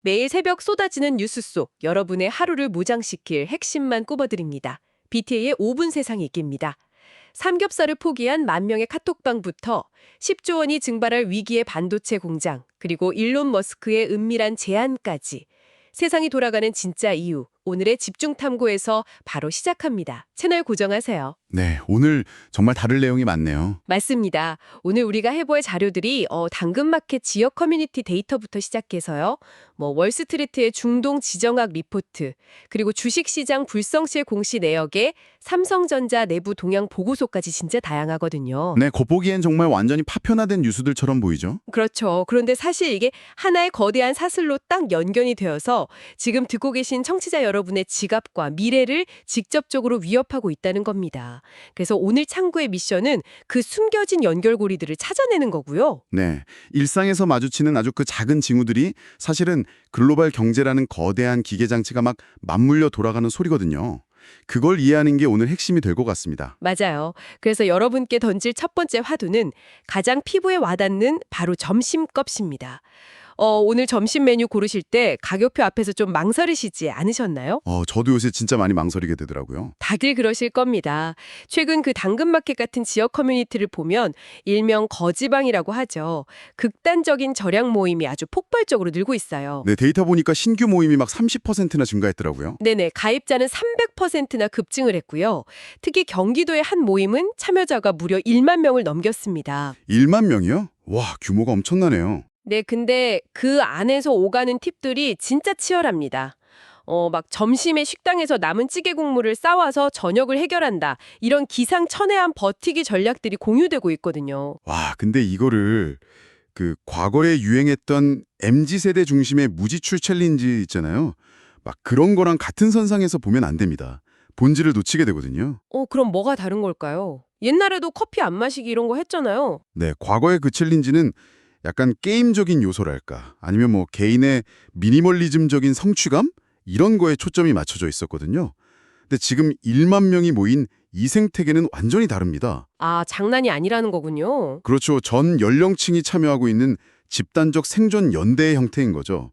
매일 새벽 쏟아지는 뉴스 속 여러분의 하루를 무장시킬 핵심만 꼽아드립니다. BTA의 5분 세상 읽기입니다. 삼겹살을 포기한 만 명의 카톡방부터 10조 원이 증발할 위기의 반도체 공장, 그리고 일론 머스크의 은밀한 제안까지 세상이 돌아가는 진짜 이유, 오늘의 집중 탐구에서 바로 시작합니다. 채널 고정하세요. 네, 오늘 정말 다룰 내용이 많네요. 맞습니다. 오늘 우리가 해볼 자료들이 당근마켓 지역 커뮤니티 데이터부터 시작해서요. 월스트리트의 중동 지정학 리포트, 그리고 주식시장 불성실 공시 내역에 삼성전자 내부 동향 보고서까지 진짜 다양하거든요. 네, 겉보기엔 정말 완전히 파편화된 뉴스들처럼 보이죠? 그렇죠. 그런데 사실 이게 하나의 거대한 사슬로 딱 연결이 되어서 지금 듣고 계신 청취자 여러분의 지갑과 미래를 직접적으로 위협하고 있다는 겁니다. 그래서 오늘 창구의 미션은 그 숨겨진 연결고리들을 찾아내는 거고요. 네, 일상에서 마주치는 아주 그 작은 징후들이 사실은 글로벌 경제라는 거대한 기계장치가 막 맞물려 돌아가는 소리거든요. 그걸 이해하는 게 오늘 핵심이 될 것 같습니다. 맞아요. 그래서 여러분께 던질 첫 번째 화두는 가장 피부에 와닿는 바로 점심값입니다. 오늘 점심 메뉴 고르실 때 가격표 앞에서 좀 망설이시지 않으셨나요? 저도 요새 진짜 많이 망설이게 되더라고요. 다들 그러실 겁니다. 최근 그 당근마켓 같은 지역 커뮤니티를 보면 일명 거지방이라고 하죠. 극단적인 절약 모임이 아주 폭발적으로 늘고 있어요. 네, 데이터 보니까 신규 모임이 막 30%나 증가했더라고요. 네네, 가입자는 300%나 급증을 했고요. 특히 경기도의 한 모임은 참여자가 무려 1만 명을 넘겼습니다. 1만 명이요? 와, 규모가 엄청나네요. 네, 근데 그 안에서 오가는 팁들이 진짜 치열합니다. 막 점심에 식당에서 남은 찌개 국물을 싸와서 저녁을 해결한다. 이런 기상천외한 버티기 전략들이 공유되고 있거든요. 와, 근데 이거를 과거에 유행했던 MZ세대 중심의 무지출 챌린지 있잖아요. 막 그런 거랑 같은 선상에서 보면 안 됩니다. 본질을 놓치게 되거든요. 그럼 뭐가 다른 걸까요? 옛날에도 커피 안 마시기 이런 거 했잖아요. 네, 과거의 그 챌린지는 약간 게임적인 요소랄까, 아니면 뭐 개인의 미니멀리즘적인 성취감? 이런 거에 초점이 맞춰져 있었거든요. 근데 지금 1만 명이 모인 이 생태계는 완전히 다릅니다. 아, 장난이 아니라는 거군요. 그렇죠. 전 연령층이 참여하고 있는 집단적 생존 연대의 형태인 거죠.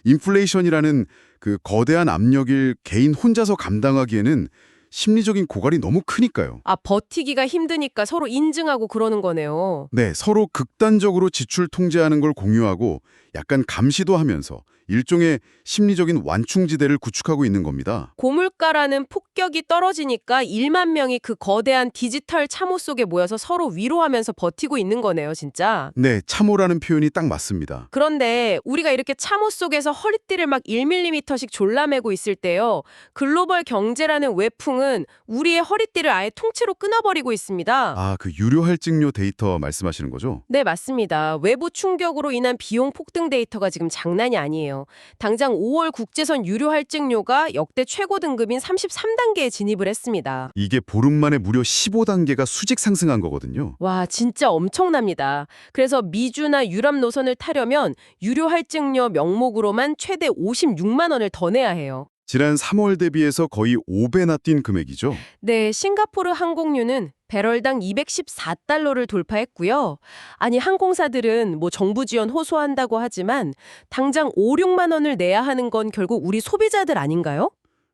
인플레이션이라는 그 거대한 압력을 개인 혼자서 감당하기에는 심리적인 고갈이 너무 크니까요. 아, 버티기가 힘드니까 서로 인증하고 그러는 거네요. 네, 서로 극단적으로 지출 통제하는 걸 공유하고 약간 감시도 하면서 일종의 심리적인 완충지대를 구축하고 있는 겁니다. 고물가라는 폭격이 떨어지니까 1만 명이 그 거대한 디지털 참호 속에 모여서 서로 위로하면서 버티고 있는 거네요, 진짜. 네, 참호라는 표현이 딱 맞습니다. 그런데 우리가 이렇게 참호 속에서 허리띠를 막 1mm씩 졸라매고 있을 때요. 글로벌 경제라는 외풍은 우리의 허리띠를 아예 통째로 끊어버리고 있습니다. 아, 그 유료 할증료 데이터 말씀하시는 거죠? 네, 맞습니다. 외부 충격으로 인한 비용 폭등 데이터가 지금 장난이 아니에요. 당장 5월 국제선 유료 할증료가 역대 최고 등급인 33단계에 진입을 했습니다. 이게 보름 만에 무려 15단계가 수직 상승한 거거든요. 와, 진짜 엄청납니다. 그래서 미주나 유럽 노선을 타려면 유료 할증료 명목으로만 최대 56만 원을 더 내야 해요. 지난 3월 대비해서 거의 5배나 뛴 금액이죠. 네, 싱가포르 항공료는 배럴당 214달러를 돌파했고요. 아니, 항공사들은 정부 지원 호소한다고 하지만 당장 5, 6만 원을 내야 하는 건 결국 우리 소비자들 아닌가요?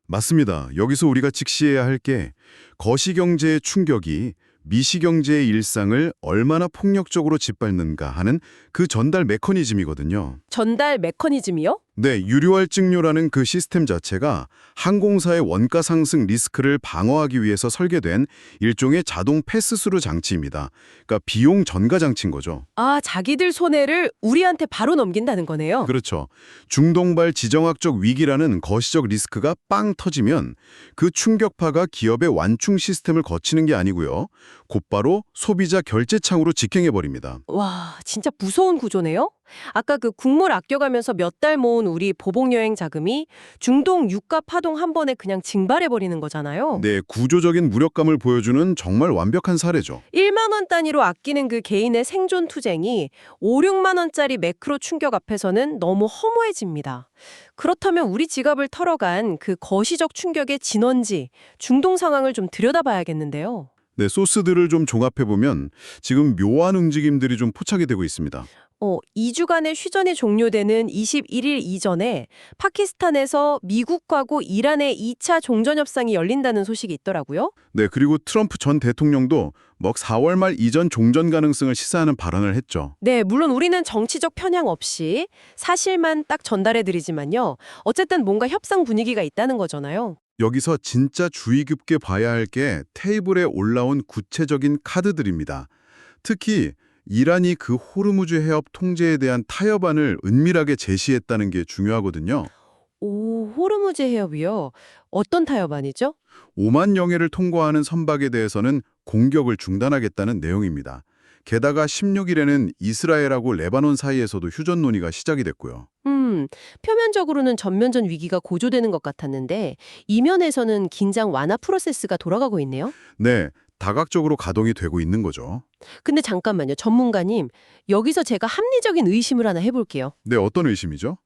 맞습니다. 여기서 우리가 직시해야 할 게 거시경제의 충격이 미시경제의 일상을 얼마나 폭력적으로 짓밟는가 하는 그 전달 메커니즘이거든요. 전달 메커니즘이요? 네, 유료할증료라는 그 시스템 자체가 항공사의 원가 상승 리스크를 방어하기 위해서 설계된 일종의 자동 패스스루 장치입니다. 그러니까 비용 전가 장치인 거죠. 아, 자기들 손해를 우리한테 바로 넘긴다는 거네요. 그렇죠. 중동발 지정학적 위기라는 거시적 리스크가 빵 터지면 그 충격파가 기업의 완충 시스템을 거치는 게 아니고요. 곧바로 소비자 결제창으로 직행해버립니다. 와, 진짜 무서운 구조네요? 아까 그 국물 아껴가면서 몇 달 모은 우리 보복여행 자금이 중동 유가 파동 한 번에 그냥 징발해버리는 거잖아요. 네, 구조적인 무력감을 보여주는 정말 완벽한 사례죠. 1만 원 단위로 아끼는 그 개인의 생존 투쟁이 5, 6만 원짜리 매크로 충격 앞에서는 너무 허무해집니다. 그렇다면 우리 지갑을 털어간 그 거시적 충격의 진원지, 중동 상황을 좀 들여다봐야겠는데요. 네, 소스들을 좀 종합해보면 지금 묘한 움직임들이 좀 포착이 되고 있습니다. 2주간의 휴전이 종료되는 21일 이전에 파키스탄에서 미국하고 이란의 2차 종전협상이 열린다는 소식이 있더라고요. 네, 그리고 트럼프 전 대통령도 4월 말 이전 종전 가능성을 시사하는 발언을 했죠. 네, 물론 우리는 정치적 편향 없이 사실만 딱 전달해드리지만요. 어쨌든 뭔가 협상 분위기가 있다는 거잖아요. 여기서 진짜 주의 깊게 봐야 할 게 테이블에 올라온 구체적인 카드들입니다. 특히 이란이 그 호르무즈 해협 통제에 대한 타협안을 은밀하게 제시했다는 게 중요하거든요. 오, 호르무즈 해협이요? 어떤 타협안이죠? 오만 영해를 통과하는 선박에 대해서는 공격을 중단하겠다는 내용입니다. 게다가 16일에는 이스라엘하고 레바논 사이에서도 휴전 논의가 시작이 됐고요. 표면적으로는 전면전 위기가 고조되는 것 같았는데 이면에서는 긴장 완화 프로세스가 돌아가고 있네요. 네, 다각적으로 가동이 되고 있는 거죠. 근데 잠깐만요, 전문가님. 여기서 제가 합리적인 의심을 하나 해볼게요. 네, 어떤 의심이죠?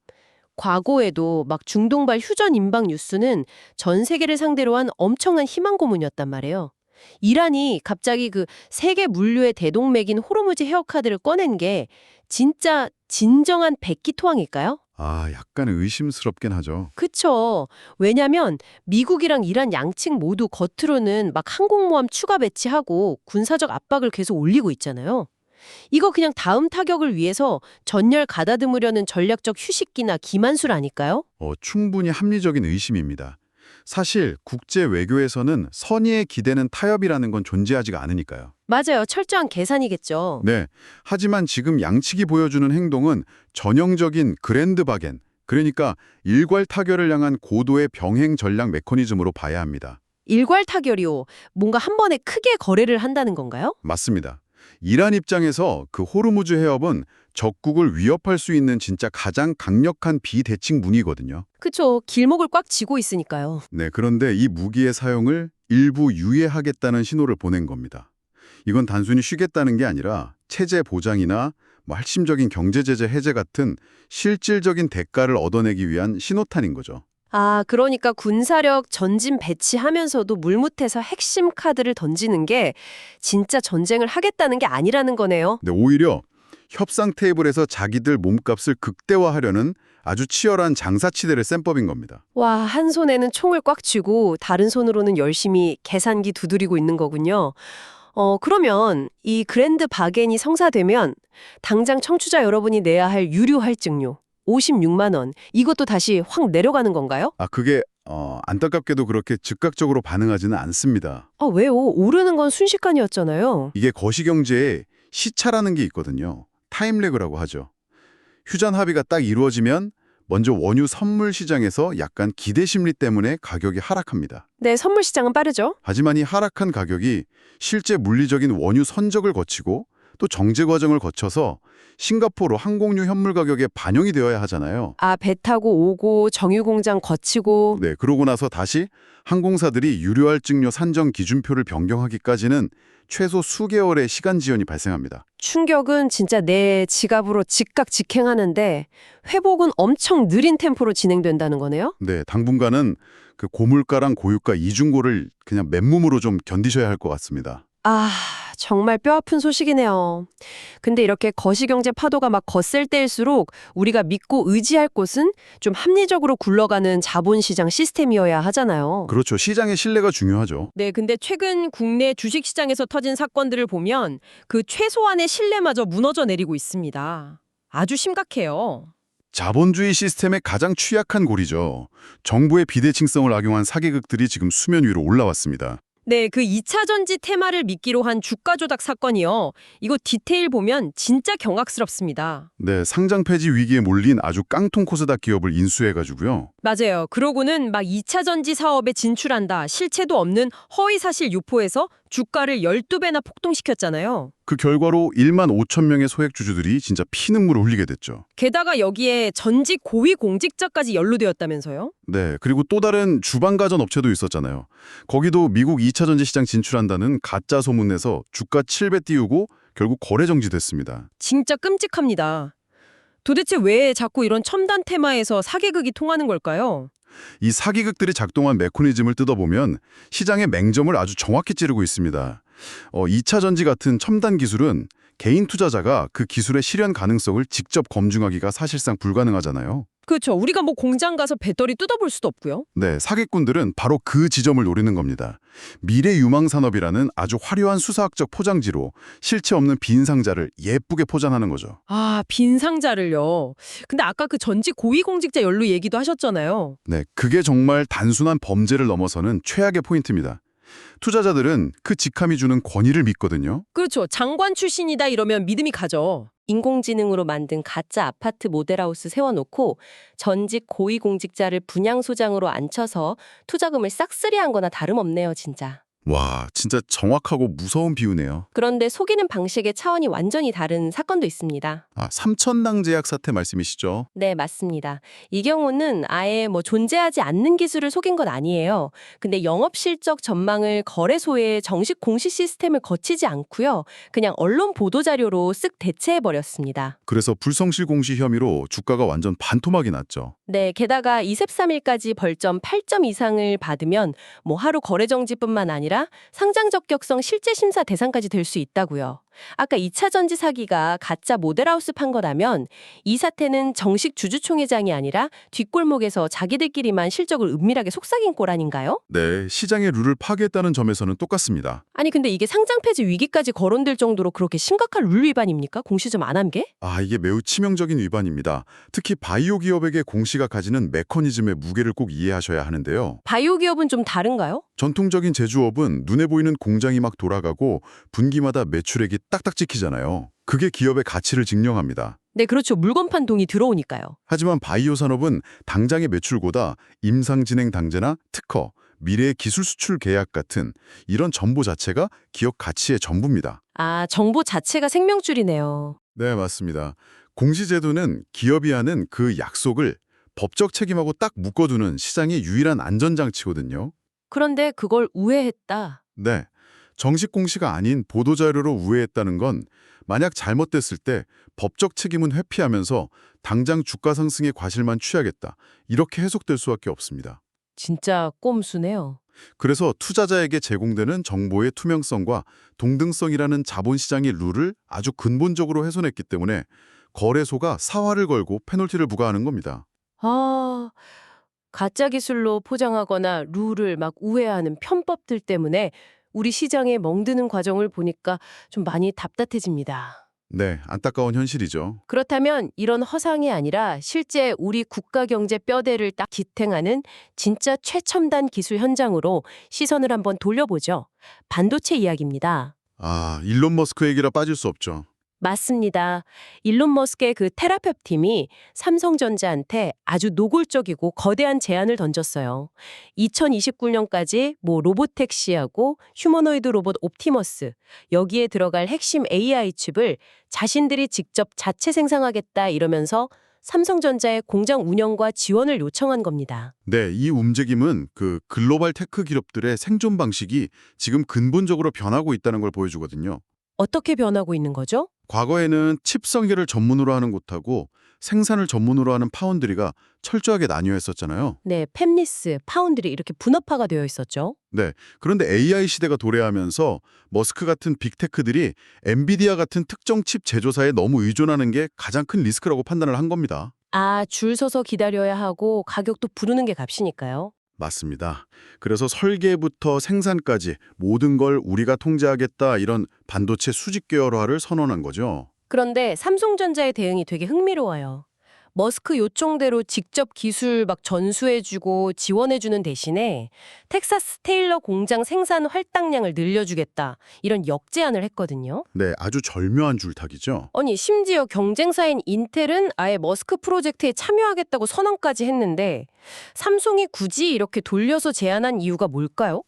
과거에도 막 중동발 휴전 임박 뉴스는 전 세계를 상대로 한 엄청난 희망 고문이었단 말이에요. 이란이 갑자기 그 세계 물류의 대동맥인 호르무즈 해협 카드를 꺼낸 게 진짜 진정한 백기토항일까요? 약간 의심스럽긴 하죠. 그쵸. 왜냐면 미국이랑 이란 양측 모두 겉으로는 막 항공모함 추가 배치하고 군사적 압박을 계속 올리고 있잖아요. 이거 그냥 다음 타격을 위해서 전열 가다듬으려는 전략적 휴식기나 기만술 아닐까요? 충분히 합리적인 의심입니다. 사실 국제 외교에서는 선의의 기대는 타협이라는 건 존재하지가 않으니까요. 맞아요. 철저한 계산이겠죠. 네, 하지만 지금 양측이 보여주는 행동은 전형적인 그랜드 바겐, 그러니까 일괄 타결을 향한 고도의 병행 전략 메커니즘으로 봐야 합니다. 일괄 타결이요. 뭔가 한 번에 크게 거래를 한다는 건가요? 맞습니다. 이란 입장에서 그 호르무즈 해협은 적국을 위협할 수 있는 진짜 가장 강력한 비대칭 무기거든요. 그쵸. 길목을 꽉 쥐고 있으니까요. 네, 그런데 이 무기의 사용을 일부 유예하겠다는 신호를 보낸 겁니다. 이건 단순히 쉬겠다는 게 아니라 체제 보장이나 핵심적인 경제제재 해제 같은 실질적인 대가를 얻어내기 위한 신호탄인 거죠. 그러니까 군사력 전진 배치하면서도 물밑에서 핵심 카드를 던지는 게 진짜 전쟁을 하겠다는 게 아니라는 거네요. 근데 오히려 협상 테이블에서 자기들 몸값을 극대화하려는 아주 치열한 장사치대를 센 법인 겁니다. 와, 한 손에는 총을 꽉 쥐고 다른 손으로는 열심히 계산기 두드리고 있는 거군요. 그러면 이 그랜드 바겐이 성사되면 당장 청취자 여러분이 내야 할 유류 할증료 56만 원, 이것도 다시 확 내려가는 건가요? 그게 안타깝게도 그렇게 즉각적으로 반응하지는 않습니다. 왜요? 오르는 건 순식간이었잖아요. 이게 거시경제에 시차라는 게 있거든요. 타임래그라고 하죠. 휴전 합의가 딱 이루어지면 먼저 원유 선물 시장에서 약간 기대 심리 때문에 가격이 하락합니다. 네, 선물 시장은 빠르죠? 하지만 이 하락한 가격이 실제 물리적인 원유 선적을 거치고 또 정제 과정을 거쳐서 싱가포르 항공유 현물 가격에 반영이 되어야 하잖아요. 배 타고 오고 정유 공장 거치고. 네, 그러고 나서 다시 항공사들이 유료할증료 산정 기준표를 변경하기까지는 최소 수개월의 시간 지연이 발생합니다. 충격은 진짜 내 지갑으로 즉각 직행하는데 회복은 엄청 느린 템포로 진행된다는 거네요? 네, 당분간은 그 고물가랑 고유가 이중고를 그냥 맨몸으로 좀 견디셔야 할 것 같습니다. 정말 뼈아픈 소식이네요. 근데 이렇게 거시경제 파도가 막 거셀 때일수록 우리가 믿고 의지할 곳은 좀 합리적으로 굴러가는 자본시장 시스템이어야 하잖아요. 그렇죠. 시장의 신뢰가 중요하죠. 네, 근데 최근 국내 주식시장에서 터진 사건들을 보면 그 최소한의 신뢰마저 무너져 내리고 있습니다. 아주 심각해요. 자본주의 시스템의 가장 취약한 고리죠. 정부의 비대칭성을 악용한 사기극들이 지금 수면 위로 올라왔습니다. 네, 그 2차 전지 테마를 미끼로 한 주가 조작 사건이요. 이거 디테일 보면 진짜 경악스럽습니다. 네, 상장 폐지 위기에 몰린 아주 깡통 코스닥 기업을 인수해가지고요. 맞아요. 그러고는 막 2차 전지 사업에 진출한다, 실체도 없는 허위사실 유포해서 주가를 12배나 폭등시켰잖아요. 그 결과로 1만 5천 명의 소액 주주들이 진짜 피눈물을 흘리게 됐죠. 게다가 여기에 전직 고위 공직자까지 연루되었다면서요? 네, 그리고 또 다른 주방가전 업체도 있었잖아요. 거기도 미국 2차 전지 시장 진출한다는 가짜 소문 내서 주가 7배 띄우고 결국 거래 정지됐습니다. 진짜 끔찍합니다. 도대체 왜 자꾸 이런 첨단 테마에서 사기극이 통하는 걸까요? 이 사기극들이 작동한 메커니즘을 뜯어보면 시장의 맹점을 아주 정확히 찌르고 있습니다. 2차 전지 같은 첨단 기술은 개인 투자자가 그 기술의 실현 가능성을 직접 검증하기가 사실상 불가능하잖아요. 그렇죠. 우리가 뭐 공장 가서 배터리 뜯어볼 수도 없고요. 네, 사기꾼들은 바로 그 지점을 노리는 겁니다. 미래 유망 산업이라는 아주 화려한 수사학적 포장지로 실체 없는 빈 상자를 예쁘게 포장하는 거죠. 아, 빈 상자를요. 근데 아까 그 전직 고위공직자 연루 얘기도 하셨잖아요. 네, 그게 정말 단순한 범죄를 넘어서는 최악의 포인트입니다. 투자자들은 그 직함이 주는 권위를 믿거든요. 그렇죠. 장관 출신이다 이러면 믿음이 가죠. 인공지능으로 만든 가짜 아파트 모델하우스 세워놓고 전직 고위공직자를 분양소장으로 앉혀서 투자금을 싹쓸이한 거나 다름없네요, 진짜. 와, 진짜 정확하고 무서운 비유네요. 그런데 속이는 방식의 차원이 완전히 다른 사건도 있습니다. 아, 삼천당 제약 사태 말씀이시죠? 네, 맞습니다. 이 경우는 아예 존재하지 않는 기술을 속인 건 아니에요. 근데 영업 실적 전망을 거래소의 정식 공시 시스템을 거치지 않고요. 그냥 언론 보도 자료로 쓱 대체해 버렸습니다. 그래서 불성실 공시 혐의로 주가가 완전 반토막이 났죠. 네, 게다가 23일까지 벌점 8점 이상을 받으면 하루 거래 정지뿐만 아니라 상장 적격성 실제 심사 대상까지 될 수 있다고요. 아까 2차 전지 사기가 가짜 모델하우스 판 거라면 이 사태는 정식 주주총회장이 아니라 뒷골목에서 자기들끼리만 실적을 은밀하게 속삭인 꼴 아닌가요? 네, 시장의 룰을 파괴했다는 점에서는 똑같습니다. 아니 근데 이게 상장 폐지 위기까지 거론될 정도로 그렇게 심각한 룰 위반입니까? 공시좀 안 한 게? 아, 이게 매우 치명적인 위반입니다. 특히 바이오 기업에게 공시가 가지는 메커니즘의 무게를 꼭 이해하셔야 하는데요. 바이오 기업은 좀 다른가요? 전통적인 제조업은 눈에 보이는 공장이 막 돌아가고 분기마다 매출액이 딱딱 찍히잖아요. 그게 기업의 가치를 증명합니다. 네, 그렇죠. 물건판 동이 들어오니까요. 하지만 바이오 산업은 당장의 매출보다 임상진행 당제나 특허, 미래의 기술 수출 계약 같은 이런 정보 자체가 기업 가치의 전부입니다. 아, 정보 자체가 생명줄이네요. 네, 맞습니다. 공시제도는 기업이 하는 그 약속을 법적 책임하고 딱 묶어두는 시장의 유일한 안전장치거든요. 그런데 그걸 우회했다. 네, 정식 공시가 아닌 보도자료로 우회했다는 건 만약 잘못됐을 때 법적 책임은 회피하면서 당장 주가 상승의 과실만 취하겠다. 이렇게 해석될 수밖에 없습니다. 진짜 꼼수네요. 그래서 투자자에게 제공되는 정보의 투명성과 동등성이라는 자본시장의 룰을 아주 근본적으로 훼손했기 때문에 거래소가 사활을 걸고 페널티를 부과하는 겁니다. 아, 가짜 기술로 포장하거나 룰을 막 우회하는 편법들 때문에 우리 시장에 멍드는 과정을 보니까 좀 많이 답답해집니다. 네, 안타까운 현실이죠. 그렇다면 이런 허상이 아니라 실제 우리 국가 경제 뼈대를 딱 지탱하는 진짜 최첨단 기술 현장으로 시선을 한번 돌려보죠. 반도체 이야기입니다. 아, 일론 머스크 얘기라 빠질 수 없죠. 맞습니다. 일론 머스크의 그 테라펩 팀이 삼성전자한테 아주 노골적이고 거대한 제안을 던졌어요. 2029년까지 로보택시하고 휴머노이드 로봇 옵티머스, 여기에 들어갈 핵심 AI 칩을 자신들이 직접 자체 생산하겠다 이러면서 삼성전자의 공장 운영과 지원을 요청한 겁니다. 네, 이 움직임은 그 글로벌 테크 기업들의 생존 방식이 지금 근본적으로 변하고 있다는 걸 보여주거든요. 어떻게 변하고 있는 거죠? 과거에는 칩 설계를 전문으로 하는 곳하고 생산을 전문으로 하는 파운드리가 철저하게 나뉘어 있었잖아요. 네, 팹리스, 파운드리 이렇게 분업화가 되어 있었죠. 네, 그런데 AI 시대가 도래하면서 머스크 같은 빅테크들이 엔비디아 같은 특정 칩 제조사에 너무 의존하는 게 가장 큰 리스크라고 판단을 한 겁니다. 아, 줄 서서 기다려야 하고 가격도 부르는 게 값이니까요. 맞습니다. 그래서 설계부터 생산까지 모든 걸 우리가 통제하겠다 이런 반도체 수직 계열화를 선언한 거죠. 그런데 삼성전자의 대응이 되게 흥미로워요. 머스크 요청대로 직접 기술 막 전수해주고 지원해주는 대신에 텍사스 테일러 공장 생산 할당량을 늘려주겠다 이런 역제안을 했거든요. 네, 아주 절묘한 줄타기죠. 아니 심지어 경쟁사인 인텔은 아예 머스크 프로젝트에 참여하겠다고 선언까지 했는데 삼성이 굳이 이렇게 돌려서 제안한 이유가 뭘까요?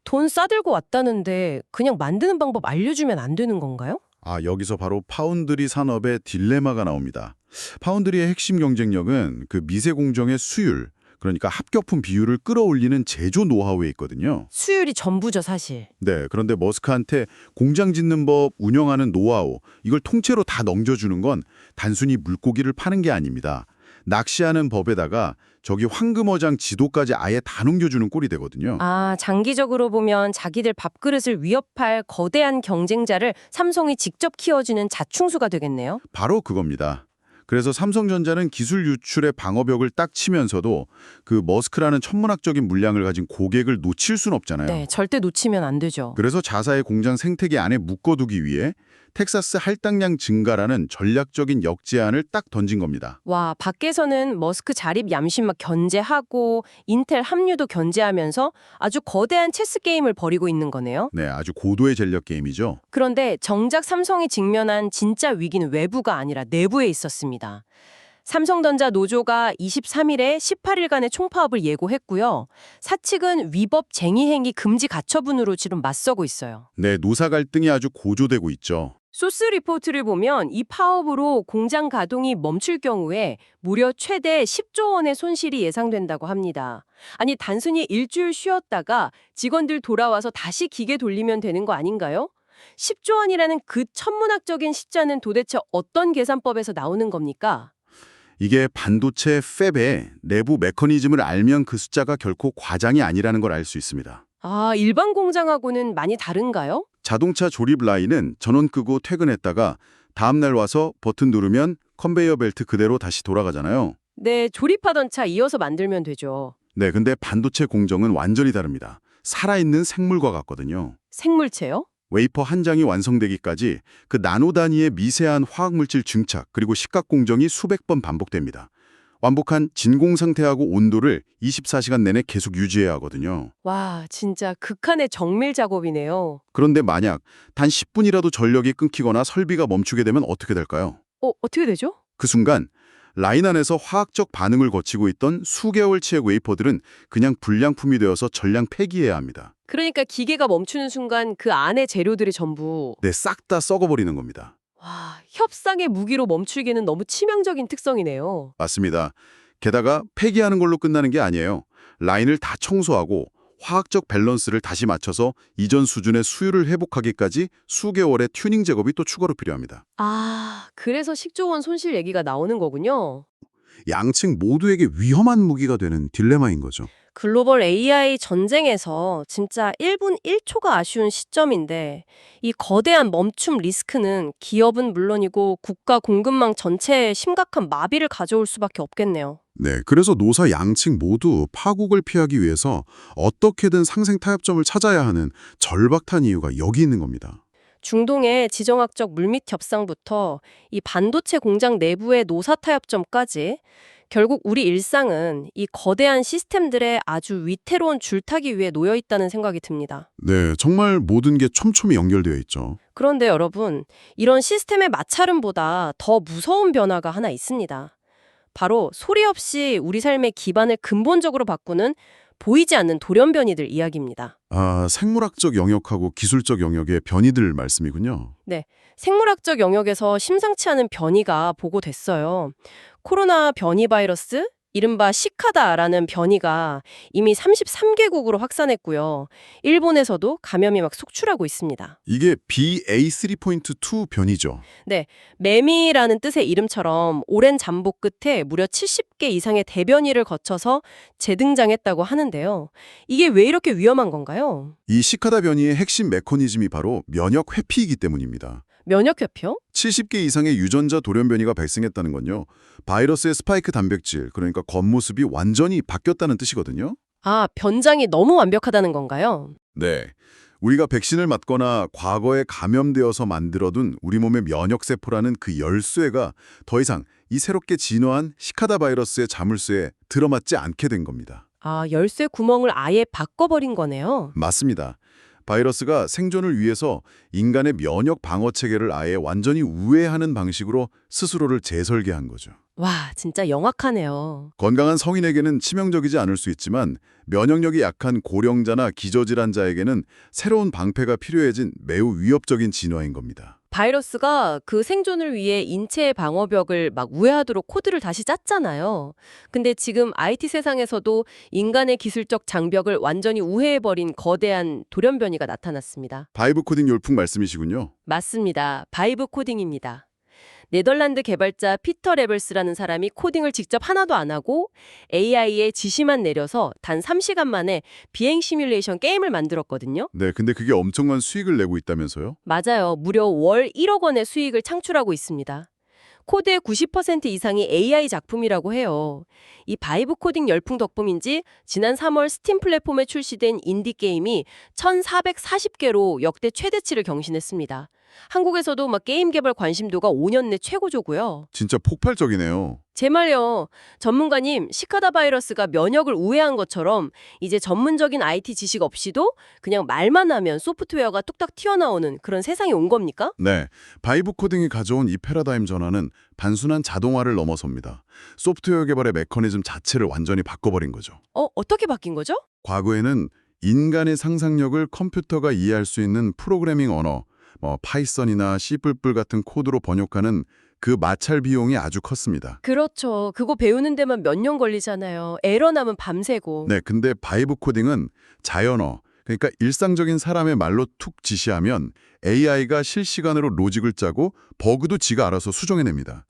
돈 싸들고 왔다는데 그냥 만드는 방법 알려주면 안 되는 건가요? 아, 여기서 바로 파운드리 산업의 딜레마가 나옵니다. 파운드리의 핵심 경쟁력은 그 미세 공정의 수율, 그러니까 합격품 비율을 끌어올리는 제조 노하우에 있거든요. 수율이 전부죠, 사실. 네, 그런데 머스크한테 공장 짓는 법, 운영하는 노하우, 이걸 통째로 다 넘겨주는 건 단순히 물고기를 파는 게 아닙니다. 낚시하는 법에다가 저기 황금어장 지도까지 아예 다 넘겨주는 꼴이 되거든요. 아, 장기적으로 보면 자기들 밥그릇을 위협할 거대한 경쟁자를 삼성이 직접 키워주는 자충수가 되겠네요. 바로 그겁니다. 그래서 삼성전자는 기술 유출의 방어벽을 딱 치면서도 그 머스크라는 천문학적인 물량을 가진 고객을 놓칠 순 없잖아요. 네, 절대 놓치면 안 되죠. 그래서 자사의 공장 생태계 안에 묶어두기 위해 텍사스 할당량 증가라는 전략적인 역제안을 딱 던진 겁니다. 와, 밖에서는 머스크 자립 ям심 막 견제하고 인텔 합류도 견제하면서 아주 거대한 체스 게임을 벌이고 있는 거네요. 네, 아주 고도의 전략 게임이죠. 그런데 정작 삼성이 직면한 진짜 위기는 외부가 아니라 내부에 있었습니다. 삼성전자 노조가 23일에 18일간의 총파업을 예고했고요. 사측은 위법 쟁의 행위 금지 가처분으로 지금 맞서고 있어요. 네, 노사 갈등이 아주 고조되고 있죠. 소스 리포트를 보면 이 파업으로 공장 가동이 멈출 경우에 무려 최대 10조 원의 손실이 예상된다고 합니다. 아니, 단순히 일주일 쉬었다가 직원들 돌아와서 다시 기계 돌리면 되는 거 아닌가요? 10조 원이라는 그 천문학적인 숫자는 도대체 어떤 계산법에서 나오는 겁니까? 이게 반도체 팹의 내부 메커니즘을 알면 그 숫자가 결코 과장이 아니라는 걸 알 수 있습니다. 아, 일반 공장하고는 많이 다른가요? 자동차 조립 라인은 전원 끄고 퇴근했다가 다음날 와서 버튼 누르면 컨베이어 벨트 그대로 다시 돌아가잖아요. 네, 조립하던 차 이어서 만들면 되죠. 네, 근데 반도체 공정은 완전히 다릅니다. 살아있는 생물과 같거든요. 생물체요? 웨이퍼 한 장이 완성되기까지 그 나노 단위의 미세한 화학물질 증착 그리고 식각 공정이 수백 번 반복됩니다. 완복한 진공 상태하고 온도를 24시간 내내 계속 유지해야 하거든요. 와, 진짜 극한의 정밀 작업이네요. 그런데 만약 단 10분이라도 전력이 끊기거나 설비가 멈추게 되면 어떻게 될까요? 어떻게 되죠? 그 순간 라인 안에서 화학적 반응을 거치고 있던 수개월치의 웨이퍼들은 그냥 불량품이 되어서 전량 폐기해야 합니다. 그러니까 기계가 멈추는 순간 그 안에 재료들이 전부 네, 싹 다 썩어버리는 겁니다. 와, 협상의 무기로 멈추기는 너무 치명적인 특성이네요. 맞습니다. 게다가 폐기하는 걸로 끝나는 게 아니에요. 라인을 다 청소하고 화학적 밸런스를 다시 맞춰서 이전 수준의 수율을 회복하기까지 수개월의 튜닝 작업이 또 추가로 필요합니다. 아, 그래서 10조 원 손실 얘기가 나오는 거군요. 양측 모두에게 위험한 무기가 되는 딜레마인 거죠. 글로벌 AI 전쟁에서 진짜 1분 1초가 아쉬운 시점인데 이 거대한 멈춤 리스크는 기업은 물론이고 국가 공급망 전체에 심각한 마비를 가져올 수밖에 없겠네요. 네, 그래서 노사 양측 모두 파국을 피하기 위해서 어떻게든 상생 타협점을 찾아야 하는 절박한 이유가 여기 있는 겁니다. 중동의 지정학적 물밑 협상부터 이 반도체 공장 내부의 노사 타협점까지 결국 우리 일상은 이 거대한 시스템들의 아주 위태로운 줄타기 위에 놓여 있다는 생각이 듭니다. 네, 정말 모든 게 촘촘히 연결되어 있죠. 그런데 여러분, 이런 시스템의 마찰음보다 더 무서운 변화가 하나 있습니다. 바로 소리 없이 우리 삶의 기반을 근본적으로 바꾸는 보이지 않는 돌연변이들 이야기입니다. 아, 생물학적 영역하고 기술적 영역의 변이들 말씀이군요. 생물학적 영역에서 심상치 않은 변이가 보고됐어요. 코로나 변이 바이러스, 이른바 시카다라는 변이가 이미 33개국으로 확산했고요. 일본에서도 감염이 막 속출하고 있습니다. 이게 BA3.2 변이죠. 매미라는 뜻의 이름처럼 오랜 잠복 끝에 무려 70개 이상의 대변이를 거쳐서 재등장했다고 하는데요. 이게 왜 이렇게 위험한 건가요? 이 시카다 변이의 핵심 메커니즘이 바로 면역 회피이기 때문입니다. 면역회피요? 70개 이상의 유전자 돌연 변이가 발생했다는 건요. 바이러스의 스파이크 단백질, 그러니까 겉모습이 완전히 바뀌었다는 뜻이거든요. 아, 변장이 너무 완벽하다는 건가요? 네. 우리가 백신을 맞거나 과거에 감염되어서 만들어둔 우리 몸의 면역세포라는 그 열쇠가 더 이상 이 새롭게 진화한 시카다 바이러스의 자물쇠에 들어맞지 않게 된 겁니다. 아, 열쇠 구멍을 아예 바꿔버린 거네요. 맞습니다. 바이러스가 생존을 위해서 인간의 면역 방어 체계를 아예 완전히 우회하는 방식으로 스스로를 재설계한 거죠. 와, 진짜 영악하네요. 건강한 성인에게는 치명적이지 않을 수 있지만 면역력이 약한 고령자나 기저질환자에게는 새로운 방패가 필요해진 매우 위협적인 진화인 겁니다. 바이러스가 그 생존을 위해 인체의 방어벽을 막 우회하도록 코드를 다시 짰잖아요. 근데 지금 IT 세상에서도 인간의 기술적 장벽을 완전히 우회해버린 거대한 돌연변이가 나타났습니다. 바이브 코딩 열풍 말씀이시군요. 맞습니다. 바이브 코딩입니다. 네덜란드 개발자 피터 레벨스라는 사람이 코딩을 직접 하나도 안 하고 AI에 지시만 내려서 단 3시간 만에 비행 시뮬레이션 게임을 만들었거든요. 네, 근데 그게 엄청난 수익을 내고 있다면서요? 맞아요. 무려 월 1억 원의 수익을 창출하고 있습니다. 코드의 90% 이상이 AI 작품이라고 해요. 이 바이브 코딩 열풍 덕분인지 지난 3월 스팀 플랫폼에 출시된 인디 게임이 1,440개로 역대 최대치를 경신했습니다. 한국에서도 게임 개발 관심도가 5년 내 최고조고요. 진짜 폭발적이네요. 제 말요. 전문가님, 시카다 바이러스가 면역을 우회한 것처럼 이제 전문적인 IT 지식 없이도 그냥 말만 하면 소프트웨어가 뚝딱 튀어나오는 그런 세상이 온 겁니까? 네, 바이브 코딩이 가져온 이 패러다임 전환은 단순한 자동화를 넘어섭니다. 소프트웨어 개발의 메커니즘 자체를 완전히 바꿔버린 거죠. 어떻게 바뀐 거죠? 과거에는 인간의 상상력을 컴퓨터가 이해할 수 있는 프로그래밍 언어, 파이썬이나 C++ 같은 코드로 번역하는 그 마찰 비용이 아주 컸습니다. 그렇죠. 그거 배우는 데만 몇 년 걸리잖아요. 에러 나면 밤새고. 네, 근데 바이브 코딩은 자연어, 그러니까 일상적인 사람의 말로 툭 지시하면 AI가 실시간으로 로직을 짜고 버그도 지가 알아서 수정해냅니다.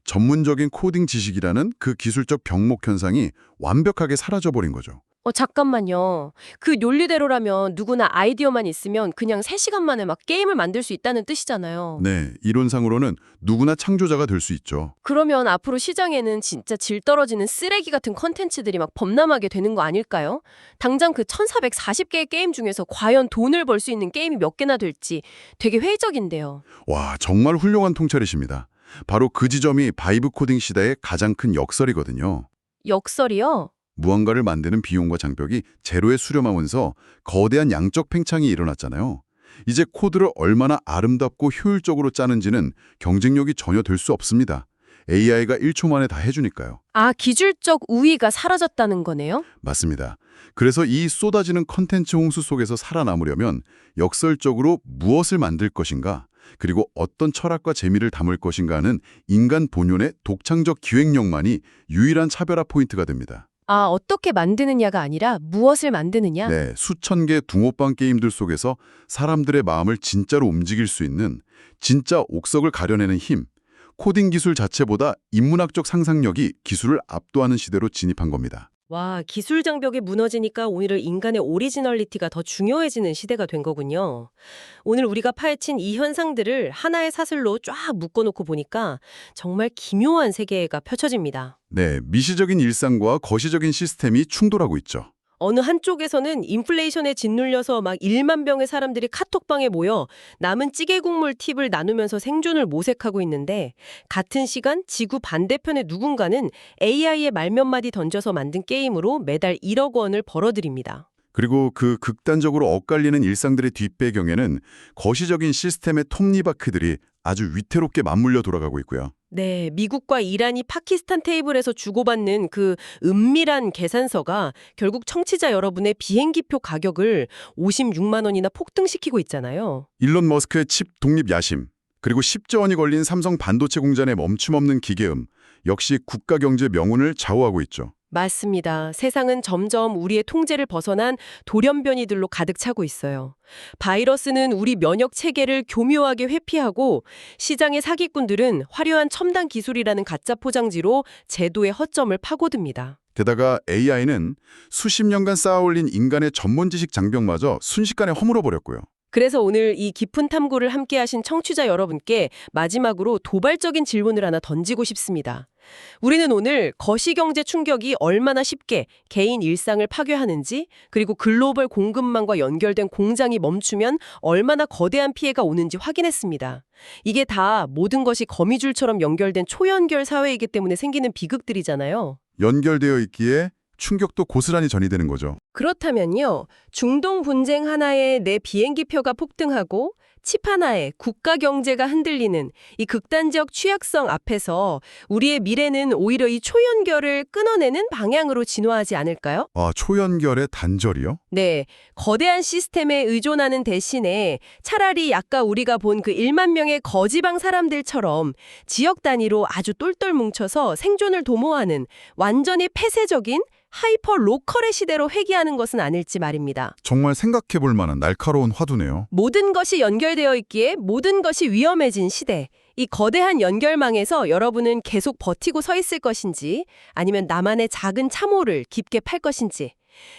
전문적인 코딩 지식이라는 그 기술적 병목 현상이 완벽하게 사라져버린 거죠. 잠깐만요. 그 논리대로라면 누구나 아이디어만 있으면 그냥 3시간 만에 게임을 만들 수 있다는 뜻이잖아요. 네, 이론상으로는 누구나 창조자가 될 수 있죠. 그러면 앞으로 시장에는 진짜 질 떨어지는 쓰레기 같은 컨텐츠들이 범람하게 되는 거 아닐까요? 당장 그 1,440개의 게임 중에서 과연 돈을 벌 수 있는 게임이 몇 개나 될지 되게 회의적인데요. 와, 정말 훌륭한 통찰이십니다. 바로 그 지점이 바이브 코딩 시대의 가장 큰 역설이거든요. 역설이요? 무언가를 만드는 비용과 장벽이 제로에 수렴하면서 거대한 양적 팽창이 일어났잖아요. 이제 코드를 얼마나 아름답고 효율적으로 짜는지는 경쟁력이 전혀 될 수 없습니다. AI가 1초 만에 다 해주니까요. 기술적 우위가 사라졌다는 거네요? 맞습니다. 그래서 이 쏟아지는 컨텐츠 홍수 속에서 살아남으려면 역설적으로 무엇을 만들 것인가, 그리고 어떤 철학과 재미를 담을 것인가 하는 인간 본연의 독창적 기획력만이 유일한 차별화 포인트가 됩니다. 어떻게 만드느냐가 아니라 무엇을 만드느냐? 네, 수천 개 붕어빵 게임들 속에서 사람들의 마음을 진짜로 움직일 수 있는 진짜 옥석을 가려내는 힘, 코딩 기술 자체보다 인문학적 상상력이 기술을 압도하는 시대로 진입한 겁니다. 와, 기술 장벽이 무너지니까 오히려 인간의 오리지널리티가 더 중요해지는 시대가 된 거군요. 오늘 우리가 파헤친 이 현상들을 하나의 사슬로 쫙 묶어놓고 보니까 정말 기묘한 세계가 펼쳐집니다. 네, 미시적인 일상과 거시적인 시스템이 충돌하고 있죠. 어느 한쪽에서는 인플레이션에 짓눌려서 1만 명의 사람들이 카톡방에 모여 남은 찌개 국물 팁을 나누면서 생존을 모색하고 있는데 같은 시간 지구 반대편의 누군가는 AI에 말 몇 마디 던져서 만든 게임으로 매달 1억 원을 벌어들입니다. 그리고 그 극단적으로 엇갈리는 일상들의 뒷배경에는 거시적인 시스템의 톱니바크들이 아주 위태롭게 맞물려 돌아가고 있고요. 네, 미국과 이란이 파키스탄 테이블에서 주고받는 그 은밀한 계산서가 결국 청취자 여러분의 비행기표 가격을 56만 원이나 폭등시키고 있잖아요. 일론 머스크의 칩 독립 야심, 그리고 10조 원이 걸린 삼성 반도체 공장의 멈춤없는 기계음, 역시 국가 경제 명운을 좌우하고 있죠. 맞습니다. 세상은 점점 우리의 통제를 벗어난 돌연변이들로 가득 차고 있어요. 바이러스는 우리 면역 체계를 교묘하게 회피하고 시장의 사기꾼들은 화려한 첨단 기술이라는 가짜 포장지로 제도의 허점을 파고듭니다. 게다가 AI는 수십 년간 쌓아올린 인간의 전문 지식 장벽마저 순식간에 허물어버렸고요. 그래서 오늘 이 깊은 탐구를 함께하신 청취자 여러분께 마지막으로 도발적인 질문을 하나 던지고 싶습니다. 우리는 오늘 거시경제 충격이 얼마나 쉽게 개인 일상을 파괴하는지, 그리고 글로벌 공급망과 연결된 공장이 멈추면 얼마나 거대한 피해가 오는지 확인했습니다. 이게 다 모든 것이 거미줄처럼 연결된 초연결 사회이기 때문에 생기는 비극들이잖아요. 연결되어 있기에 충격도 고스란히 전이되는 거죠. 그렇다면요, 중동 분쟁 하나에 내 비행기표가 폭등하고 칩 하나에 국가 경제가 흔들리는 이 극단적 취약성 앞에서 우리의 미래는 오히려 이 초연결을 끊어내는 방향으로 진화하지 않을까요? 초연결의 단절이요? 네, 거대한 시스템에 의존하는 대신에 차라리 아까 우리가 본 그 1만 명의 거지방 사람들처럼 지역 단위로 아주 똘똘 뭉쳐서 생존을 도모하는 완전히 폐쇄적인 하이퍼 로컬의 시대로 회귀하는 것은 아닐지 말입니다. 정말 생각해볼 만한 날카로운 화두네요. 모든 것이 연결되어 있기에 모든 것이 위험해진 시대. 이 거대한 연결망에서 여러분은 계속 버티고 서 있을 것인지 아니면 나만의 작은 참호를 깊게 팔 것인지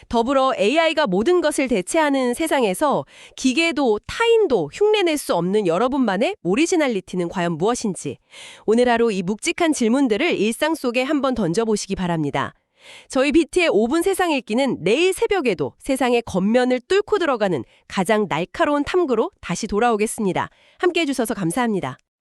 더불어 AI가 모든 것을 대체하는 세상에서 기계도 타인도 흉내낼 수 없는 여러분만의 오리지널리티는 과연 무엇인지 오늘 하루 이 묵직한 질문들을 일상 속에 한번 던져보시기 바랍니다. 저희 BT의 5분 세상 읽기는 내일 새벽에도 세상의 겉면을 뚫고 들어가는 가장 날카로운 탐구로 다시 돌아오겠습니다. 함께해 주셔서 감사합니다.